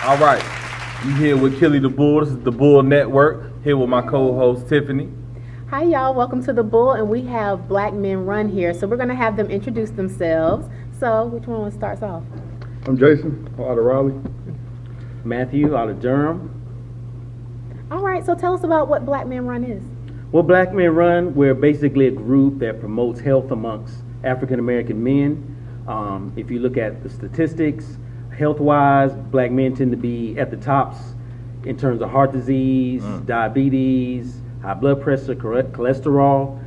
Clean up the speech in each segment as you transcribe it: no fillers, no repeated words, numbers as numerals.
All right, you here with Akili the Bull. This is the BUEL Network. Here with my co-host Tiffany. Hi y'all, welcome to the BULE, and we have Black Men Run here. So we're going to have them introduce themselves. So which one starts off? I'm Jason, out of Raleigh. Matthew, out of Durham. All right, so tell us about what Black Men Run is. Well, Black Men Run, we're basically a group that promotes health amongst African American men. If you look at the statistics, health-wise, black men tend to be at the tops in terms of heart disease, diabetes, high blood pressure, cholesterol,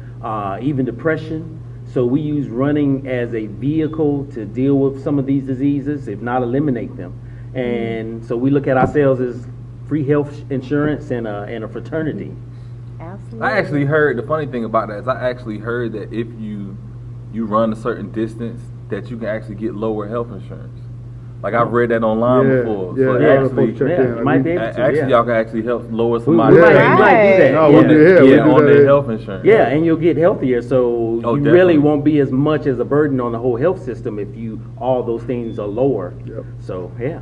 even depression. So we use running as a vehicle to deal with some of these diseases, if not eliminate them. And so we look at ourselves as free health insurance and a fraternity. Absolutely. I actually heard, the funny thing about that is I actually heard that if you run a certain distance, that you can actually get lower health insurance. Like I've read that online before. Yeah, so yeah, actually, you might be able to. actually y'all can actually help lower somebody's We might Right. do that. No, yeah. we do on that. their health insurance. Yeah, and you'll get healthier, so you definitely. really won't be as much as a burden on the whole health system if all those things are lower. Yep. So, yeah.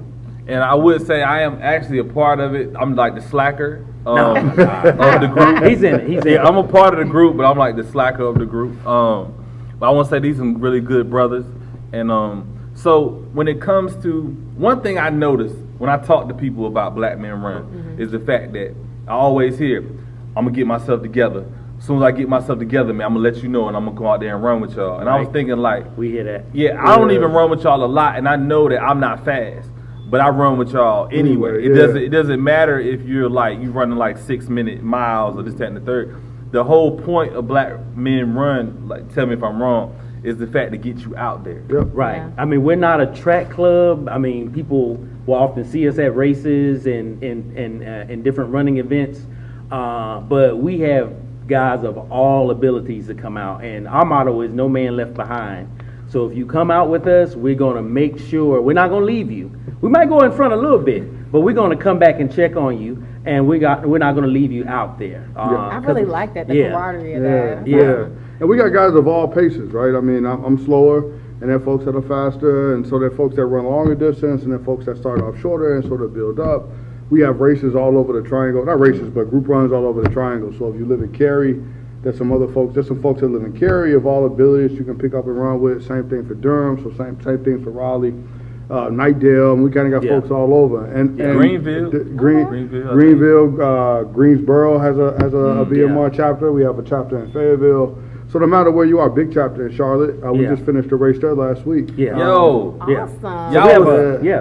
And I would say I am actually a part of it. I'm like the slacker No. of the group. He's in it. He's in it. Yeah, I'm a part of the group, but I'm like the slacker of the group. But I want to say these are some really good brothers. And so when it comes to, one thing I noticed when I talk to people about Black Men Run is the fact that I always hear, I'm going to get myself together. As soon as I get myself together, man, I'm going to let you know, and I'm going to go out there and run with y'all. And I was thinking like, We hear that. yeah, I don't even run with y'all a lot, and I know that I'm not fast. But I run with y'all anyway. It doesn't matter if you're like you running like 6-minute miles or this, that, and the third. The whole point of Black Men Run, like tell me if I'm wrong, is the fact to get you out there. Yep. Right. Yeah. I mean, we're not a track club. I mean, people will often see us at races and different running events. But we have guys of all abilities to come out. And our motto is no man left behind. So if you come out with us, we're going to make sure, we're not going to leave you. We might go in front a little bit, but we're going to come back and check on you. And we're not going to leave you out there. I really like that, the camaraderie of that. Yeah. And we got guys of all paces, right? I mean, I'm slower, and there are folks that are faster, and so there are folks that run longer distance, and there are folks that start off shorter and sort of build up. We have races all over the triangle, not races, but group runs all over the triangle. So if you live in Cary, there's some folks that live in Cary of all abilities you can pick up and run with. Same thing for Durham, so same thing for Raleigh. Nightdale, and we kind of got folks all over. And Greenville. Greenville, Greensboro has a BMR chapter. We have a chapter in Fayetteville. So no matter where you are, big chapter in Charlotte. We just finished a race there last week. Yeah. Awesome.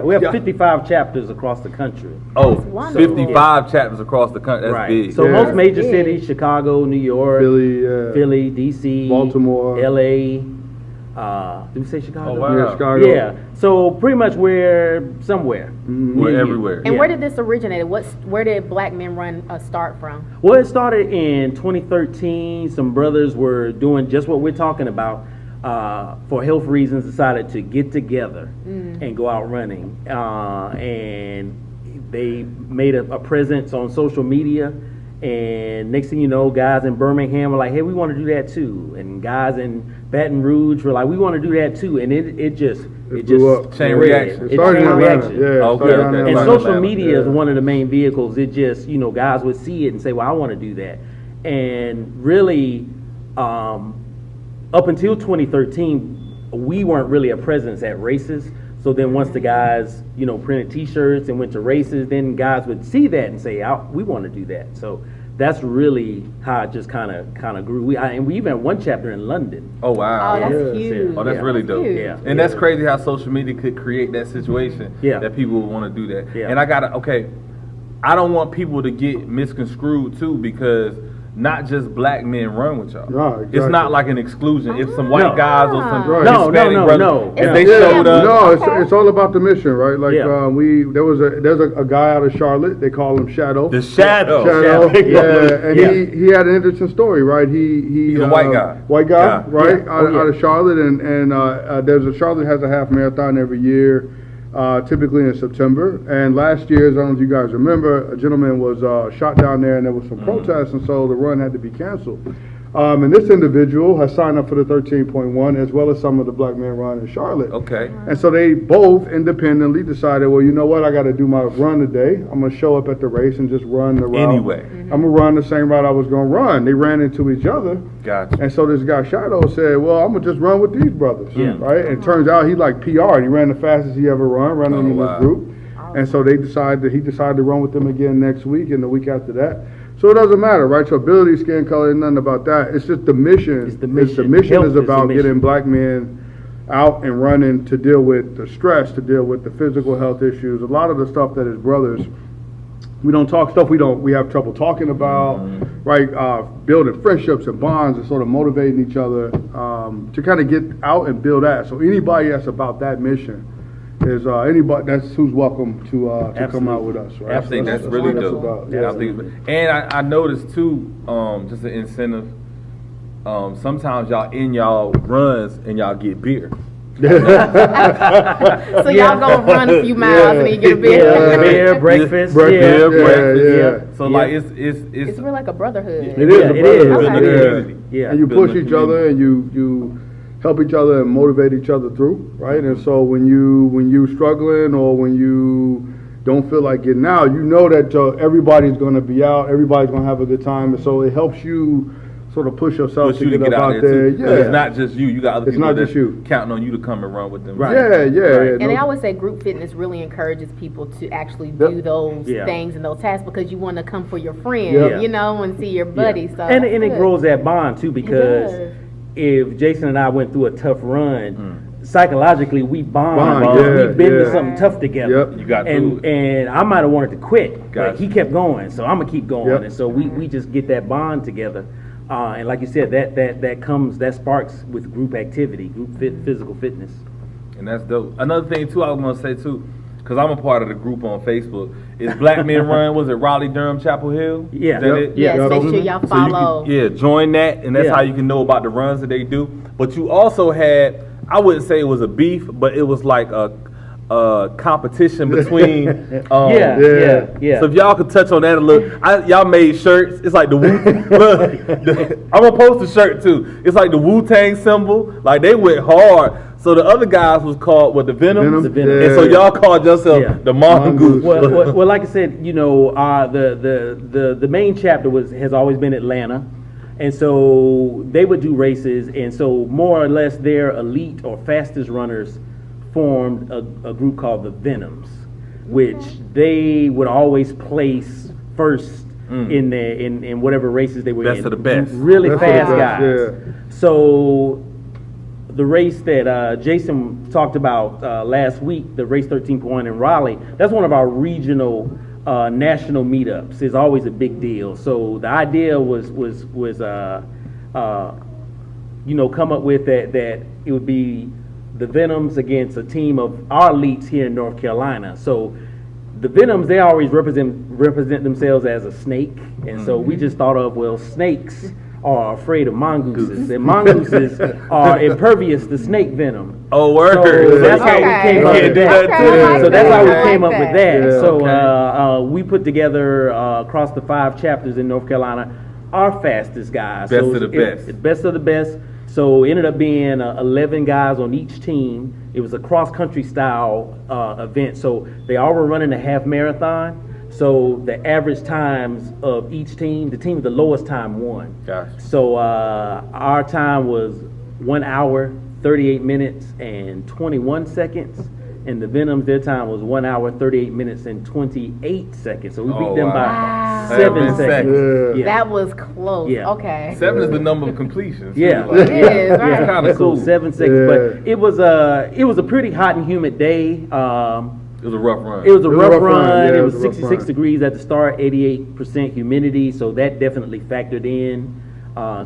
We have 55 chapters across the country. Oh, wonderful. 55 chapters across the country. That's big. So most major Big. cities, Chicago, New York, Philly, DC, Baltimore, LA. Did we say Chicago? Oh, wow. Yeah, Chicago. Yeah. So pretty much we're somewhere. We're everywhere. And where did this originate? Where did Black Men Run start from? Well, it started in 2013. Some brothers were doing just what we're talking about. For health reasons, decided to get together and go out running. And they made a presence on social media. And next thing you know, guys in Birmingham were like, hey, we want to do that too. And guys in Baton Rouge were like, we want to do that too. And it just blew up. Chain spread. reaction. It started chain in Atlanta. reaction. Yeah, Okay, started in okay. And Atlanta. social media is Yeah. one of the main vehicles. It just, guys would see it and say, well, I want to do that. And really, up until 2013, we weren't really a presence at races. So then once the guys, printed T-shirts and went to races, then guys would see that and say, we want to do that. So that's really how it just kind of grew. And we even had one chapter in London. Oh, wow. Oh, that's Yeah. huge. Oh, that's really dope. huge. Yeah. And that's crazy how social media could create that situation that people would want to do that. Yeah. And I don't want people to get misconstrued too, because not just Black men run with y'all. No, exactly. It's not like an exclusion. If some white guys or some Right. Hispanic brothers, No. if they Yeah. showed up, No, it's all about the mission, right? Like there's a guy out of Charlotte. They call him Shadow. the shadow. Yeah, and he had an interesting story, right? He's a white guy. White guy, Yeah. right? Yeah. Out of Charlotte, and Charlotte has a half marathon every year, typically in September. And last year, I don't know if you guys remember, a gentleman was shot down there, and there was some protests, and so the run had to be canceled. And this individual has signed up for the 13.1 as well as some of the Black Men Run in Charlotte. Okay. And so they both independently decided, well, you know what, I got to do my run today. I'm going to show up at the race and just run the route. Anyway. I'm going to run the same route I was going to run. They ran into each other. Gotcha. And so this guy, Shadow, said, well, I'm going to just run with these brothers. Yeah. Right? And it turns out he like PR. He ran the fastest he ever run, running in wow. this group. And so he decided to run with them again next week and the week after that. So it doesn't matter, right? So ability, skin color, nothing about that. It's just the mission. It's the mission. The mission Health is is the about mission. getting black men out and running to deal with the stress, to deal with the physical health issues. A lot of the stuff that as brothers, we don't talk stuff we have trouble talking about, right? Building friendships and bonds and sort of motivating each other to kind of get out and build that. So anybody that's about that mission is anybody that's who's welcome to come out with us, right? I think that's really dope. Yeah. I think, and I noticed too, just an incentive. Sometimes y'all in y'all runs and y'all get beer. So y'all gonna run a few miles and then you get a beer. Beer, breakfast. So like it's Really like a brotherhood. It is a it is. brotherhood. Okay. community. Yeah. And you Building push a each other and you help each other and motivate each other through, right? And so when you struggling or when you don't feel like getting out, you know that everybody's going to be out, everybody's going to have a good time, and so it helps you sort of push yourself push to you to get get up out out there there. too. Yeah, But it's not just you. You got other It's people not that just you. counting on you to come and run with them. Right. yeah. And they no- always say group fitness really encourages people to actually Yep. do those Yeah. things and those tasks because you want to come for your friend, Yep. you know, and see your buddy. So and it good. grows that bond too, because does. if Jason and I went through a tough run, psychologically we bond. Bond, yeah, We've been yeah. through something tough together. Yep. You got through it. and I might have wanted to quit, but Gotcha. he kept going, so I'm gonna keep going. Yep. And so we just get that bond together. And like you said, that sparks with group activity, physical fitness. And that's dope. Another thing too, I was gonna say too, because I'm a part of the group on Facebook. Is Black Men Run? Was it Raleigh, Durham, Chapel Hill? Yeah. Is that Yep. it? Yes, Yeah. make sure Mhm. y'all So you follow. can, join that, and that's Yeah. how you can know about the runs that they do. But you also had, I wouldn't say it was a beef, but it was like a competition between. Yeah. So if y'all could touch on that a little, y'all made shirts. It's like the Wu. Look, I'm gonna post a shirt too. It's like the Wu-Tang symbol. Like they went hard. So the other guys was called the Venoms, Venom, and so yeah. y'all called yourself Yeah. the Mongoose. Well, like I said, the main chapter has always been Atlanta, and so they would do races, and so more or less their elite or fastest runners formed a group called the Venoms, which they would always place first in whatever races they were Best in. of the best. Really Best of the fast best, guys. yeah. So the race that Jason talked about last week, the race 13.1 in Raleigh, that's one of our regional national meetups. It's always a big deal. So the idea was come up with that it would be the Venoms against a team of our elites here in North Carolina. So the Venoms, they always represent themselves as a snake, and so we just thought of, well, snakes are afraid of mongooses, and mongooses are impervious to snake venom. Oh, word. So that's how we Okay. came up You with can't do that. that too. So that's how we I came like up with that. that. Yeah. So we put together across the 5 chapters in North Carolina our fastest guys. Best So of the best. Best of the best. So it ended up being 11 guys on each team. It was a cross-country style event. So they all were running a half marathon. So the average times of each team, the team with the lowest time won. Gotcha. So our time was 1 hour, 38 minutes, and 21 seconds. And the Venoms, their time was 1 hour, 38 minutes, and 28 seconds. So we beat them by Wow. 7 seconds. Yeah. That was close. Yeah. Okay. 7 is the number of completions. Yeah. Like, It is, right? It's kind of cool. So 7 seconds, Yeah. but it was a pretty hot and humid day. It was a rough run. It was a rough run. Yeah, It it was was a rough 66 run. degrees at the start, 88% humidity, so that definitely factored in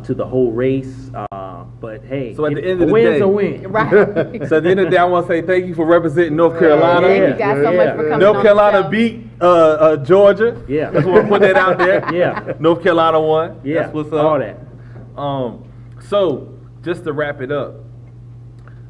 to the whole race. But hey, So at the end a of the win's day- a win. Right. So at the end of the day, I want to say thank you for representing North Carolina. Thank Yeah. you guys so Yeah. much for coming North on Carolina the show. beat Georgia. Yeah. Just want to put that out there. Yeah. North Carolina won. Yeah, That's what's up. all that. So just to wrap it up,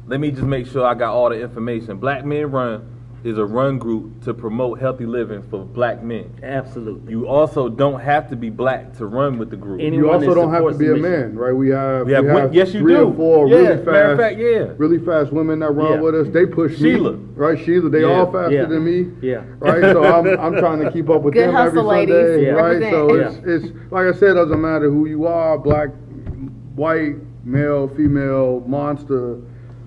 let me just make sure I got all the information. Black Men Run is a run group to promote healthy living for black men. Absolutely. You also don't have to be black to run with the group. Any- You Anyone also that don't have to supports be the a mission. man, right? We have yes, you 3 do. or 4 Yeah, really matter fast, of fact, yeah. really fast women that run Yeah. with us. They push Sheila. me, right? Sheila, they Yeah. all faster Yeah. than me, Yeah. right? So I'm trying to keep up with Good them every hustle, ladies. Sunday, Yeah. right? So Represent. it's like I said, doesn't matter who you are, black, white, male, female, monster,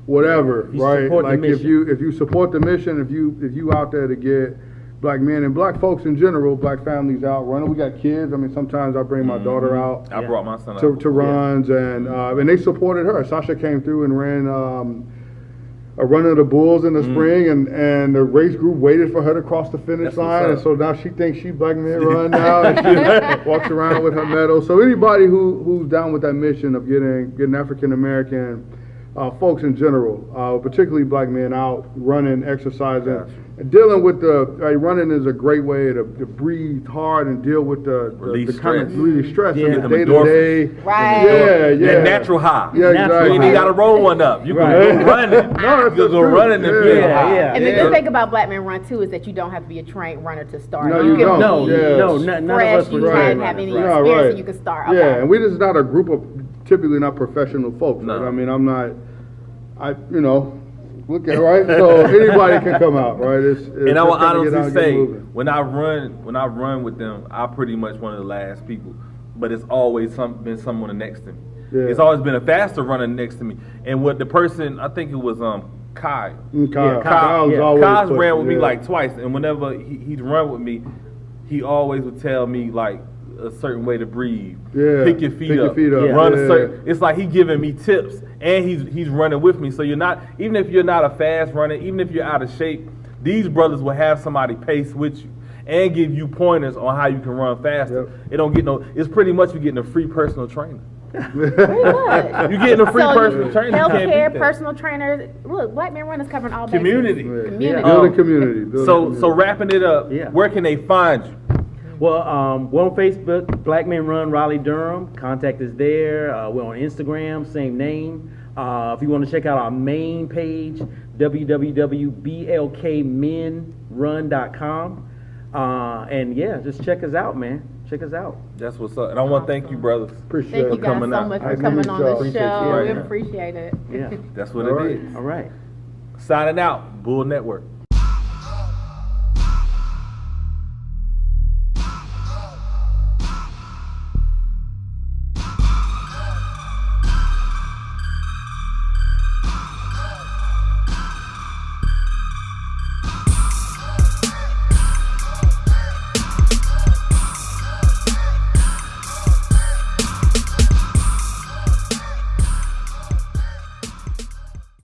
whatever, You right? support the Like if mission. you support the mission, if you out there to get black men and black folks in general, black families out running. We got kids. I mean, sometimes I bring my daughter out I Yeah. brought my son to out. runs, and they supported her. Sasha came through and ran a run of the Bulls in the spring, and the race group waited for her to cross the finish That's line, and what's so now she thinks she black man run now, and she walks around with her medal. So anybody who's down with that mission of getting African American folks in general, particularly black men out running, exercising, and dealing with running is a great way to breathe hard and deal with the Release kind of stress. release stress Yeah. in Get the them day to day. Right. Yeah. That natural high. Yeah, Natural exactly. You ain't even got to roll one up. You can Right. go running. No, you can go true. running and feel Yeah. high. Yeah. And the good thing about Black Men Run too is that you don't have to be a trained runner to start. No, you can don't. No, be Yeah. no, none of fresh, us you were Right. hadn't trained have any runners, Yeah, experience, right. and you can start. Yeah, Okay. and we just not a group of typically not professional folks. No. Right? I mean, look at right. So anybody can come out, right? It's And I will just gotta get out honestly and get say, moving. when I run with them, I'm pretty much one of the last people. But it's always been someone next to me. Yeah. It's always been a faster runner next to me. And what the person, I think it was Kai. Kyle, Kyle, Kyle's yeah. always Kyle's pushing, ran with me yeah. like twice, and whenever he'd run with me, he always would tell me like a certain way to breathe. Yeah, Pick your feet pick your up. feet up, Run yeah. a certain. It's like he giving me tips, and he's running with me. So you're not, even if you're not a fast runner, even if you're out of shape, these brothers will have somebody pace with you and give you pointers on how you can run faster. Yep. It don't get no. It's pretty much you getting a free personal trainer. Pretty much. You getting a free So personal trainer. You can't beat Healthcare, that. personal trainers. Look, Black Men Run is covering all bases. Community. Yeah. Community. Building community. building So community. wrapping it up, Yeah. where can they find you? Well, we're on Facebook, Black Men Run Raleigh Durham. Contact us there. We're on Instagram, same name. If you want to check out our main page, www.blkmenrun.com. And yeah, just check us out, man. Check us out. That's what's up. And I want to thank you, brothers. Appreciate Thank you it. guys coming so out. much Nice for coming to on meet y'all. the Appreciate you show. right We now. appreciate it. Yeah. That's what All it right. is. All right. Signing out, Bull Network.